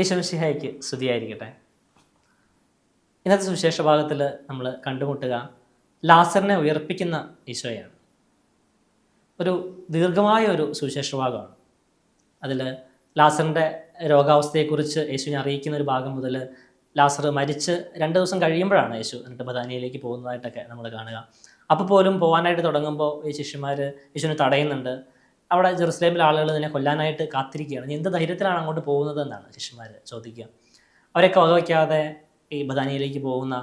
യേശുമിശിഹായ്ക്ക് സ്തുതിയായിരിക്കട്ടെ. ഇന്നത്തെ സുവിശേഷ ഭാഗത്തിൽ നമ്മൾ കണ്ടുമുട്ടുക ലാസറിനെ ഉയർപ്പിക്കുന്ന ഈശോയാണ്. ഒരു ദീർഘമായ ഒരു സുവിശേഷ ഭാഗമാണ്. അതിൽ ലാസറിൻ്റെ രോഗാവസ്ഥയെക്കുറിച്ച് യേശുവിനെ അറിയിക്കുന്ന ഒരു ഭാഗം മുതൽ ലാസർ മരിച്ച് 2 ദിവസം കഴിയുമ്പോഴാണ് യേശു എന്നിട്ട് ബഥാനിയയിലേക്ക് പോകുന്നതായിട്ടൊക്കെ നമ്മൾ കാണുക. അപ്പോൾ പോലും പോകാനായിട്ട് തുടങ്ങുമ്പോൾ ഈ ശിഷ്യന്മാർ യേശുവിനെ തടയുന്നുണ്ട്. അവിടെ ജെറുസലേമിലെ ആളുകൾ ഇതിനെ കൊല്ലാനായിട്ട് കാത്തിരിക്കുകയാണ്. എന്ത് ധൈര്യത്തിലാണ് അങ്ങോട്ട് പോകുന്നത് എന്നാണ് ശിഷ്യന്മാർ ചോദിക്കുക. അവരെയൊക്കെ വകവയ്ക്കാതെ ഈ ബഥാനിയയിലേക്ക് പോകുന്ന,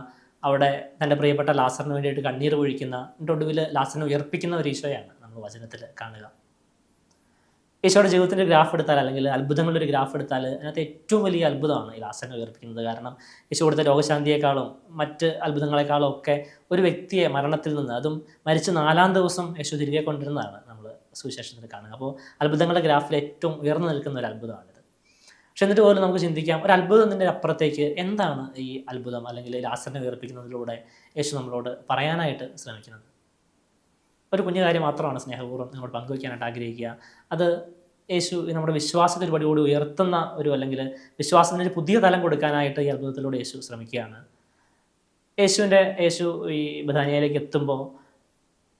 അവിടെ തൻ്റെ പ്രിയപ്പെട്ട ലാസറിന് വേണ്ടിയിട്ട് കണ്ണീർ പൊഴിക്കുന്ന, എന്നിട്ട് ഒടുവിൽ ലാസറിനെ ഉയർപ്പിക്കുന്ന ഒരു ഈശോയാണ് നമ്മൾ വചനത്തിൽ കാണുക. ഈശോയുടെ ജീവിതത്തിൻ്റെ ഗ്രാഫ് എടുത്താൽ, അല്ലെങ്കിൽ അത്ഭുതങ്ങളുടെ ഒരു ഗ്രാഫ് എടുത്താൽ, അതിനകത്ത് ഏറ്റവും വലിയ അത്ഭുതമാണ് ഈ ലാസറിനെ ഉയർപ്പിക്കുന്നത്. കാരണം ഈശോ കൊടുത്ത രോഗശാന്തിയേക്കാളും മറ്റ് അത്ഭുതങ്ങളെക്കാളും ഒക്കെ ഒരു വ്യക്തിയെ മരണത്തിൽ നിന്ന്, അതും മരിച്ച് 4-ാം ദിവസം യേശു തിരികെ കൊണ്ടിരുന്നതാണ് നമ്മൾ സുവിശേഷത്തിൽ കാണുക. അപ്പോൾ അത്ഭുതങ്ങളുടെ ഗ്രാഫിൽ ഏറ്റവും ഉയർന്നു നിൽക്കുന്ന ഒരു അത്ഭുതമാണിത്. പക്ഷെ എന്നിട്ട് പോലും നമുക്ക് ചിന്തിക്കാം, ഒരു അത്ഭുതത്തിൻ്റെ അപ്പുറത്തേക്ക് എന്താണ് ഈ അത്ഭുതം അല്ലെങ്കിൽ ലാസറിനെ ഉയർപ്പിക്കുന്നതിലൂടെ യേശു നമ്മളോട് പറയാനായിട്ട് ശ്രമിക്കുന്നത്. ഒരു കുഞ്ഞു കാര്യം മാത്രമാണ് സ്നേഹപൂർവ്വം നമ്മൾ പങ്കുവയ്ക്കാനായിട്ട് ആഗ്രഹിക്കുക. അത് യേശു നമ്മുടെ വിശ്വാസത്തിൽ പടിയോട് ഉയർത്തുന്ന ഒരു, അല്ലെങ്കിൽ വിശ്വാസത്തിന് ഒരു പുതിയ തലം കൊടുക്കാനായിട്ട് ഈ അത്ഭുതത്തിലൂടെ യേശു ശ്രമിക്കുകയാണ്. യേശു ഈ ബഥാനിയയിലേക്ക് എത്തുമ്പോൾ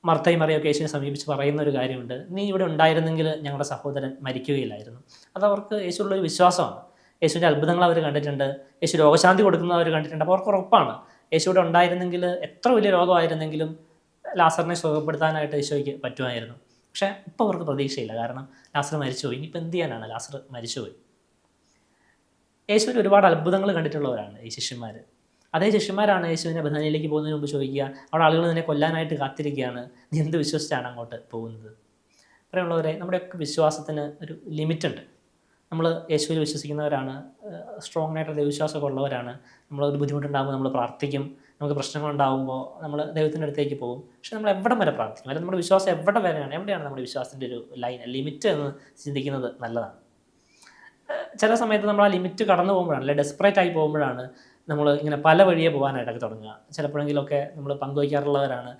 മർത്തയും മറിയൊക്കെ യേശുവിനെ സമീപിച്ച് പറയുന്ന ഒരു കാര്യമുണ്ട്: നീ ഇവിടെ ഉണ്ടായിരുന്നെങ്കിൽ ഞങ്ങളുടെ സഹോദരൻ മരിക്കുകയില്ലായിരുന്നു. അതവർക്ക് യേശുള്ളൊരു വിശ്വാസമാണ്. യേശുവിൻ്റെ അത്ഭുതങ്ങൾ അവർ കണ്ടിട്ടുണ്ട്, യേശു രോഗശാന്തി കൊടുക്കുന്നത് അവർ കണ്ടിട്ടുണ്ട്. അപ്പോൾ അവർക്ക് ഉറപ്പാണ്, യേശു ഇവിടെ ഉണ്ടായിരുന്നെങ്കിൽ എത്ര വലിയ രോഗമായിരുന്നെങ്കിലും ലാസറിനെ സുഖപ്പെടുത്താനായിട്ട് യേശോയ്ക്ക് പറ്റുമായിരുന്നു. പക്ഷേ ഇപ്പോൾ അവർക്ക് പ്രതീക്ഷയില്ല. കാരണം ലാസർ മരിച്ചുപോയി. ഇനിയിപ്പോൾ എന്ത് ചെയ്യാനാണ്? ലാസർ മരിച്ചുപോയി. യേശുവിന് ഒരുപാട് അത്ഭുതങ്ങൾ കണ്ടിട്ടുള്ളവരാണ് ഈ ശിഷ്യന്മാർ. അതേ ശിഷ്യന്മാരാണ് യേശുവിനെ ബഥാനിയയിലേക്ക് പോകുന്നതിന് മുമ്പ് ചോദിക്കുക, അവിടെ ആളുകൾ നിന്നെ കൊല്ലാനായിട്ട് കാത്തിരിക്കുകയാണ്, നീ എന്ത് വിശ്വസിച്ചാണ് അങ്ങോട്ട് പോകുന്നത്? പറയുള്ളവരെ, നമ്മുടെയൊക്കെ വിശ്വാസത്തിന് ഒരു ലിമിറ്റുണ്ട്. നമ്മൾ യേശുവിൽ വിശ്വസിക്കുന്നവരാണ്, സ്ട്രോങ് ആയിട്ടുള്ള ദൈവവിശ്വാസമൊക്കെ ഉള്ളവരാണ്. നമ്മളൊരു ബുദ്ധിമുട്ടുണ്ടാകുമ്പോൾ നമ്മൾ പ്രാർത്ഥിക്കും, നമുക്ക് പ്രശ്നങ്ങളുണ്ടാകുമ്പോൾ നമ്മൾ ദൈവത്തിൻ്റെ അടുത്തേക്ക് പോകും. പക്ഷെ നമ്മൾ എവിടം വരെ പ്രാർത്ഥിക്കും, അല്ലെങ്കിൽ നമ്മുടെ വിശ്വാസം എവിടെയാണ് നമ്മുടെ വിശ്വാസത്തിൻ്റെ ഒരു ലൈൻ, ലിമിറ്റ് എന്ന് ചിന്തിക്കുന്നത് നല്ലതാണ്. ചില സമയത്ത് നമ്മൾ ആ ലിമിറ്റ് കടന്നു പോകുമ്പോഴാണ്, അല്ലെങ്കിൽ ഡെസ്പറേറ്റ് ആയി പോകുമ്പോഴാണ് നമ്മൾ ഇങ്ങനെ പല വഴിയെ പോകാനായിട്ടൊക്കെ തുടങ്ങുക. ചിലപ്പോഴെങ്കിലൊക്കെ നമ്മൾ പങ്കുവയ്ക്കാറുള്ളവരാണ്,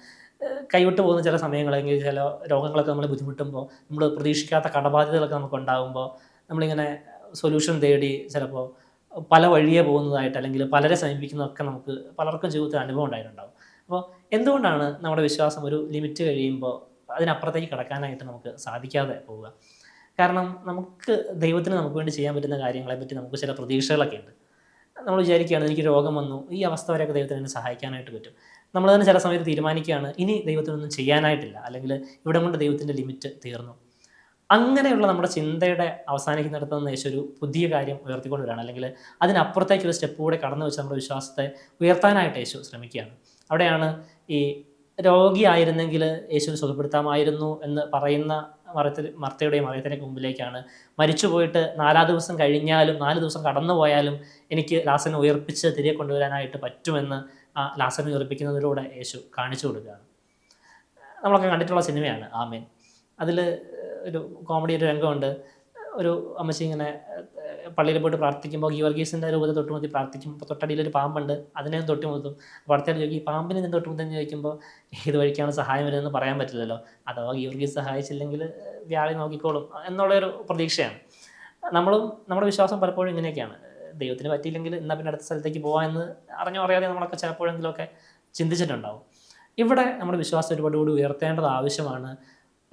കൈവിട്ട് പോകുന്ന ചില സമയങ്ങളെങ്കിൽ ചില രോഗങ്ങളൊക്കെ നമ്മൾ ബുദ്ധിമുട്ടുമ്പോൾ, നമ്മൾ പ്രതീക്ഷിക്കാത്ത കടബാധ്യതകളൊക്കെ നമുക്ക് ഉണ്ടാകുമ്പോൾ നമ്മളിങ്ങനെ സൊല്യൂഷൻ തേടി ചിലപ്പോൾ പല വഴിയെ പോകുന്നതായിട്ട്, അല്ലെങ്കിൽ പലരെ സമീപിക്കുന്നതൊക്കെ നമുക്ക് പലർക്കും ജീവിതത്തിൽ അനുഭവം ഉണ്ടായിട്ടുണ്ടാകും. അപ്പോൾ എന്തുകൊണ്ടാണ് നമ്മുടെ വിശ്വാസം ഒരു ലിമിറ്റ് കഴിയുമ്പോൾ അതിനപ്പുറത്തേക്ക് കടക്കാനായിട്ട് നമുക്ക് സാധിക്കാതെ പോവുക? കാരണം നമുക്ക് ദൈവത്തിന് നമുക്ക് വേണ്ടി ചെയ്യാൻ പറ്റുന്ന കാര്യങ്ങളെപ്പറ്റി നമുക്ക് ചില പ്രതീക്ഷകളൊക്കെ ഉണ്ട്. നമ്മൾ വിചാരിക്കുകയാണ്, എനിക്ക് രോഗം വന്നു, ഈ അവസ്ഥ വരെയൊക്കെ ദൈവത്തിന് എന്നെ സഹായിക്കാനായിട്ട് പറ്റും. നമ്മൾ തന്നെ ചില സമയത്ത് തീരുമാനിക്കുകയാണ്, ഇനി ദൈവത്തിനൊന്നും ചെയ്യാനായിട്ടില്ല, അല്ലെങ്കിൽ ഇവിടെ കൊണ്ട് ദൈവത്തിൻ്റെ ലിമിറ്റ് തീർന്നു. അങ്ങനെയുള്ള നമ്മുടെ ചിന്തയുടെ അവസാനിക്കുന്നിടത്ത് നിന്ന് യേശു ഒരു പുതിയ കാര്യം ഉയർത്തിക്കൊണ്ടുവരികയാണ്, അല്ലെങ്കിൽ അതിനപ്പുറത്തേക്കൊരു സ്റ്റെപ്പ് കൂടെ കടന്നു വെച്ച് നമ്മുടെ വിശ്വാസത്തെ ഉയർത്താനായിട്ട് യേശു ശ്രമിക്കുകയാണ്. അവിടെയാണ് ഈ രോഗിയായിരുന്നെങ്കിൽ യേശുവിനെ സുഖപ്പെടുത്താമായിരുന്നു എന്ന് പറയുന്ന മർത്തയുടെയും മറിയത്തിൻ്റെയൊക്കെ മുമ്പിലേക്കാണ്, മരിച്ചു പോയിട്ട് 4-ാം ദിവസം കഴിഞ്ഞാലും 4 ദിവസം കടന്നു പോയാലും എനിക്ക് ലാസറിനെ ഉയർപ്പിച്ച് തിരികെ കൊണ്ടുവരാനായിട്ട് പറ്റുമെന്ന് ആ ലാസറിനെ ഉയർപ്പിക്കുന്നതിലൂടെ യേശു കാണിച്ചു കൊടുക്കുകയാണ്. നമ്മളൊക്കെ കണ്ടിട്ടുള്ള സിനിമയാണ് ആമേൻ. അതിൽ ഒരു കോമഡി ഒരു രംഗമുണ്ട്. ഒരു അമ്മച്ചി ഇങ്ങനെ പള്ളിയിൽ പോയിട്ട് പ്രാർത്ഥിക്കുമ്പോൾ ഗീവർഗീസിൻ്റെ രൂപത്തിൽ തൊട്ടുമുത്തി പ്രാർത്ഥിക്കുമ്പോൾ തൊട്ടടിയിലൊരു പാമ്പുണ്ട്, അതിനെ തൊട്ടുമുത്തും. അപ്പോൾ അടുത്തയാൾ ചോദിക്കും, ഈ പാമ്പിനെ ഞാൻ തൊട്ടുമുത്തെന്ന് ചോദിക്കുമ്പോൾ ഏത് വഴിക്കാണ് സഹായം വരുന്നതെന്ന് പറയാൻ പറ്റില്ലല്ലോ, അഥവാ ഗീവർഗീസ് സഹായിച്ചില്ലെങ്കിൽ വ്യാഴി നോക്കിക്കോളും എന്നുള്ളൊരു പ്രതീക്ഷയാണ്. നമ്മുടെ വിശ്വാസം പലപ്പോഴും ഇങ്ങനെയൊക്കെയാണ്, ദൈവത്തിന് പറ്റിയില്ലെങ്കിൽ എന്നാൽ പിന്നെ അടുത്ത സ്ഥലത്തേക്ക് പോകാമെന്ന് അറിഞ്ഞോ അറിയാതെ നമ്മളൊക്കെ ചിലപ്പോഴെങ്കിലുമൊക്കെ ചിന്തിച്ചിട്ടുണ്ടാവും. ഇവിടെ നമ്മുടെ വിശ്വാസം ഒരുപാട് കൂടി ഉയർത്തേണ്ടത് ആവശ്യമാണ്.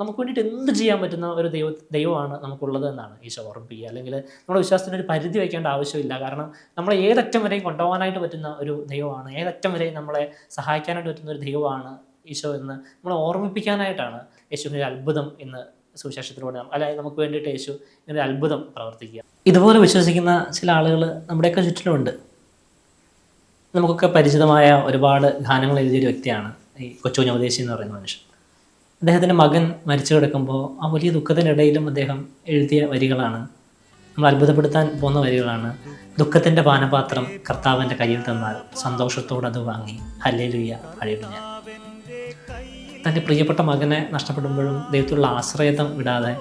നമുക്ക് വേണ്ടിയിട്ട് എന്ത് ചെയ്യാൻ പറ്റുന്ന ഒരു ദൈവമാണ് നമുക്കുള്ളത് എന്നാണ് ഈശോ ഓർമ്മിപ്പിക്കുക. അല്ലെങ്കിൽ നമ്മുടെ വിശ്വാസത്തിന് ഒരു പരിധി വയ്ക്കേണ്ട ആവശ്യമില്ല. കാരണം നമ്മളെ ഏതറ്റം വരെയും കൊണ്ടുപോകാനായിട്ട് പറ്റുന്ന ഒരു ദൈവമാണ്, ഏതറ്റം വരെയും നമ്മളെ സഹായിക്കാനായിട്ട് പറ്റുന്ന ഒരു ദൈവമാണ് ഈശോ എന്ന് നമ്മളെ ഓർമ്മിപ്പിക്കാനായിട്ടാണ് യേശുവിൻ്റെ അത്ഭുതം ഇന്ന് സുവിശേഷത്തിലൂടെ, അല്ലെങ്കിൽ നമുക്ക് വേണ്ടിയിട്ട് യേശു ഇങ്ങനെ അത്ഭുതം പ്രവർത്തിക്കുക. ഇതുപോലെ വിശ്വസിക്കുന്ന ചില ആളുകൾ നമ്മുടെയൊക്കെ ചുറ്റിലുമുണ്ട്. നമുക്കൊക്കെ പരിചിതമായ ഒരുപാട് ഗാനങ്ങൾ എഴുതിയൊരു വ്യക്തിയാണ് ഈ കൊച്ചുകുഞ്ഞ് ഉപദേശി എന്ന് പറയുന്ന മനുഷ്യൻ. അദ്ദേഹത്തിൻ്റെ മകൻ മരിച്ചു കിടക്കുമ്പോൾ ആ വലിയ ദുഃഖത്തിനിടയിലും അദ്ദേഹം എഴുതിയ വരികളാണ്, നമ്മൾ അത്ഭുതപ്പെടുത്താൻ പോകുന്ന വരികളാണ്. ദുഃഖത്തിൻ്റെ പാനപാത്രം കർത്താവിൻ്റെ കയ്യിൽ തന്നാൽ സന്തോഷത്തോടെ അത് വാങ്ങി ഹല്ലേലൂയ പാടിയിടും ഞാൻ. തൻ്റെ പ്രിയപ്പെട്ട മകനെ നഷ്ടപ്പെടുമ്പോഴും ദൈവത്തിലുള്ള ആശ്രയത്വം വിടാതെ,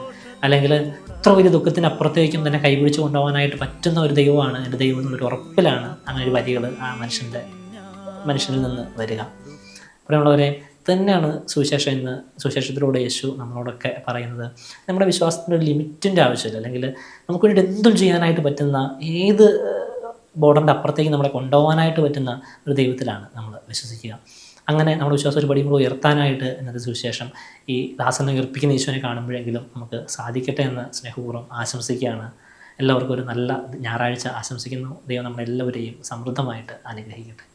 അല്ലെങ്കിൽ ഇത്ര വലിയ ദുഃഖത്തിനപ്പുറത്തേക്കും തന്നെ കൈപിടിച്ച് കൊണ്ടുപോകാനായിട്ട് പറ്റുന്ന ഒരു ദൈവമാണ് എൻ്റെ ദൈവം എന്നുള്ളൊരു ഉറപ്പിലാണ് അങ്ങനെ ഒരു വരികൾ ആ മനുഷ്യനിൽ നിന്ന് വരിക. പ്രിയമുള്ളവരെ, തന്നെയാണ് സുവിശേഷം ഇന്ന് സുവിശേഷത്തിലൂടെ യേശു നമ്മളോടൊക്കെ പറയുന്നത്. നമ്മുടെ വിശ്വാസത്തിന് ഒരു ലിമിറ്റിൻ്റെ ആവശ്യമില്ല, അല്ലെങ്കിൽ നമുക്ക് വേണ്ടി എന്തും ചെയ്യാനായിട്ട് പറ്റുന്ന, ഏത് ബോർഡറിൻ്റെ അപ്പുറത്തേക്ക് നമ്മളെ കൊണ്ടുപോകാനായിട്ട് പറ്റുന്ന ഒരു ദൈവത്തിലാണ് നമ്മൾ വിശ്വസിക്കുക. അങ്ങനെ നമ്മുടെ വിശ്വാസം ഒരു പടി കൂടി ഉയർത്താനായിട്ട് ഇന്നത്തെ സുവിശേഷം ഈ ദാസനെ ഉയർപ്പിക്കുന്ന ഈശോനെ കാണുമ്പോഴെങ്കിലും നമുക്ക് സാധിക്കട്ടെ എന്ന് സ്നേഹപൂർവ്വം ആശംസിക്കുകയാണ്. എല്ലാവർക്കും ഒരു നല്ല ഞായറാഴ്ച ആശംസിക്കുന്നു. ദൈവം നമ്മളെല്ലാവരെയും സമൃദ്ധമായിട്ട് അനുഗ്രഹിക്കട്ടെ.